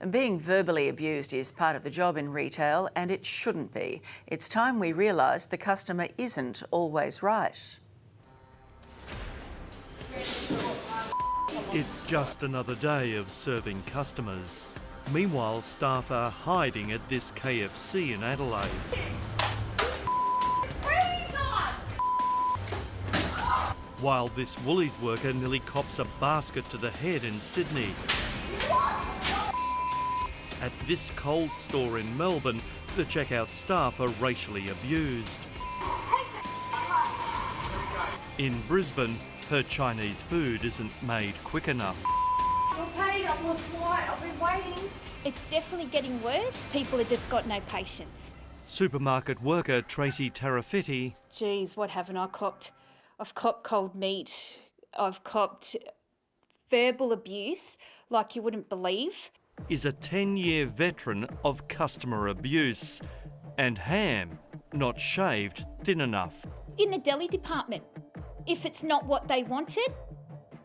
And being verbally abused is part of the job in retail, and it shouldn't be. It's time we realise the customer isn't always right. It's just another day of serving customers. Meanwhile, staff are hiding at this KFC in Adelaide. While this Woolies worker nearly cops a basket to the head in Sydney. At this Coles store in Melbourne, the checkout staff are racially abused. In Brisbane, her Chinese food isn't made quick enough. I've been waiting. It's definitely getting worse. People have just got no patience. Supermarket worker Tracy Tarafetti. Geez, what haven't I copped? I've copped cold meat. I've copped verbal abuse like you wouldn't believe. Is a 10-year veteran of customer abuse and ham not shaved thin enough. In the deli department, if it's not what they wanted,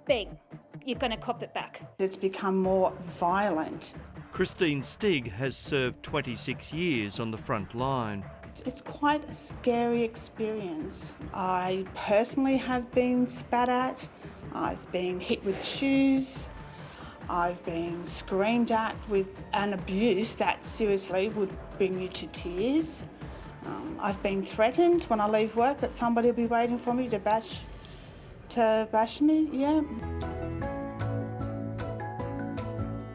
bang, you're going to cop it back. It's become more violent. Christine Stig has served 26 years on the front line. It's quite a scary experience. I personally have been spat at, I've been hit with shoes, I've been screamed at with an abuse that seriously would bring you to tears. I've been threatened when I leave work that somebody will be waiting for me to bash me, yeah.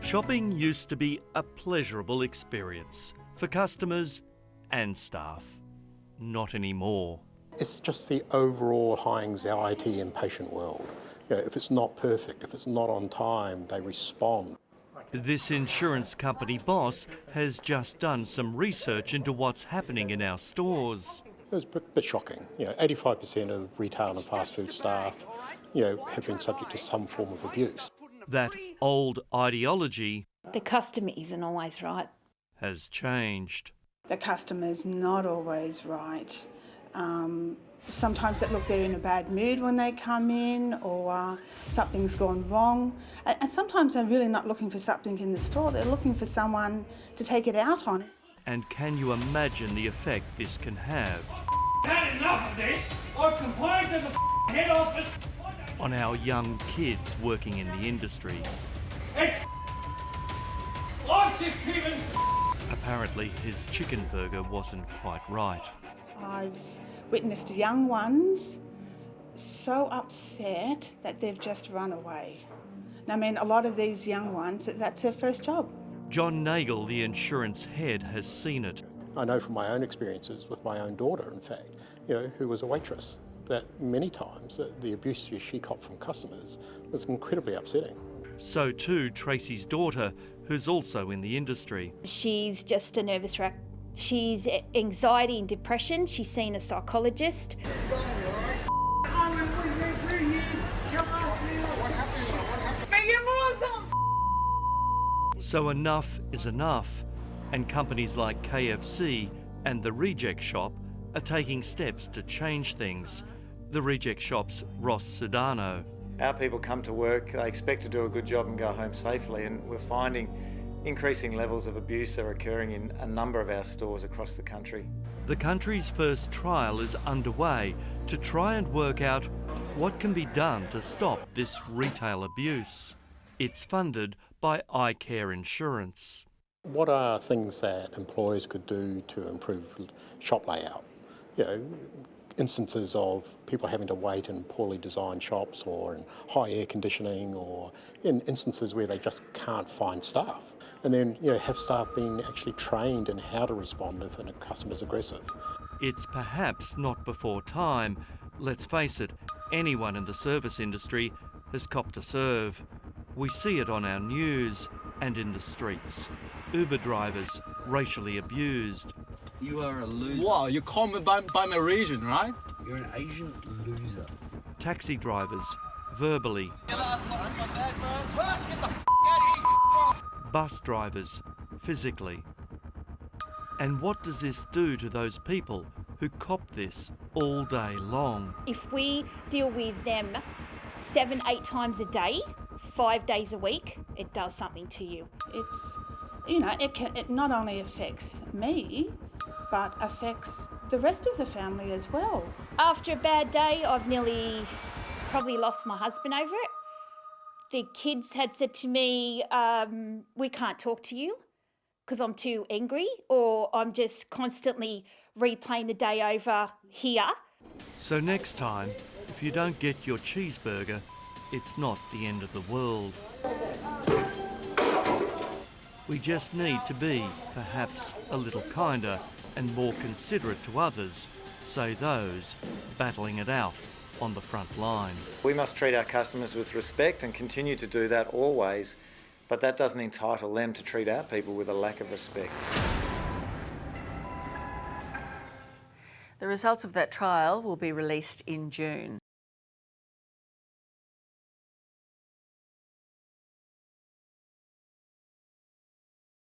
Shopping used to be a pleasurable experience for customers and staff. Not anymore. It's just the overall high anxiety impatient world. You know, if it's not perfect, if it's not on time, they respond. This insurance company boss has just done some research into what's happening in our stores. It was a bit shocking. 85% of retail and fast food staff, have been subject to some form of abuse. That old ideology, The customer isn't always right. has changed. The customer's not always right. Sometimes they're in a bad mood when they come in, or something's gone wrong. And sometimes they're really not looking for something in the store, they're looking for someone to take it out on. And can you imagine the effect this can have? Had enough of this! I've complained to the head office! On our young kids working in the industry. It's I've just given. Apparently his chicken burger wasn't quite right. I've witnessed young ones so upset that they've just run away. I mean, a lot of these young ones, that's their first job. John Nagel, the insurance head, has seen it. I know from my own experiences with my own daughter, in fact, who was a waitress, that many times the abuse she copped from customers was incredibly upsetting. So too Tracy's daughter, who's also in the industry. She's just a nervous wreck. She's anxiety and depression. She's seen a psychologist. So enough is enough, and companies like KFC and the Reject Shop are taking steps to change things. The Reject Shop's Ross Sedano. Our people come to work, they expect to do a good job and go home safely, and we're finding increasing levels of abuse are occurring in a number of our stores across the country. The country's first trial is underway to try and work out what can be done to stop this retail abuse. It's funded by iCare Insurance. What are things that employers could do to improve shop layout? Instances of people having to wait in poorly designed shops, or in high air conditioning, or in instances where they just can't find staff. And then, have staff been actually trained in how to respond if a customer's aggressive. It's perhaps not before time. Let's face it, anyone in the service industry has copped a serve. We see it on our news and in the streets. Uber drivers racially abused. You are a loser. Wow, you call me by my region, right? You're an Asian loser. Taxi drivers verbally. Bus drivers physically. And what does this do to those people who cop this all day long? If we deal with them 7-8 times a day, 5 days a week, it does something to you. It's you know, it not only affects me, but affects the rest of the family as well. After a bad day, I've nearly probably lost my husband over it. The kids had said to me, we can't talk to you because I'm too angry, or I'm just constantly replaying the day over here. So next time, if you don't get your cheeseburger, it's not the end of the world. We just need to be, perhaps, a little kinder and more considerate to others, say those battling it out on the front line. We must treat our customers with respect and continue to do that always, but that doesn't entitle them to treat our people with a lack of respect. The results of that trial will be released in June.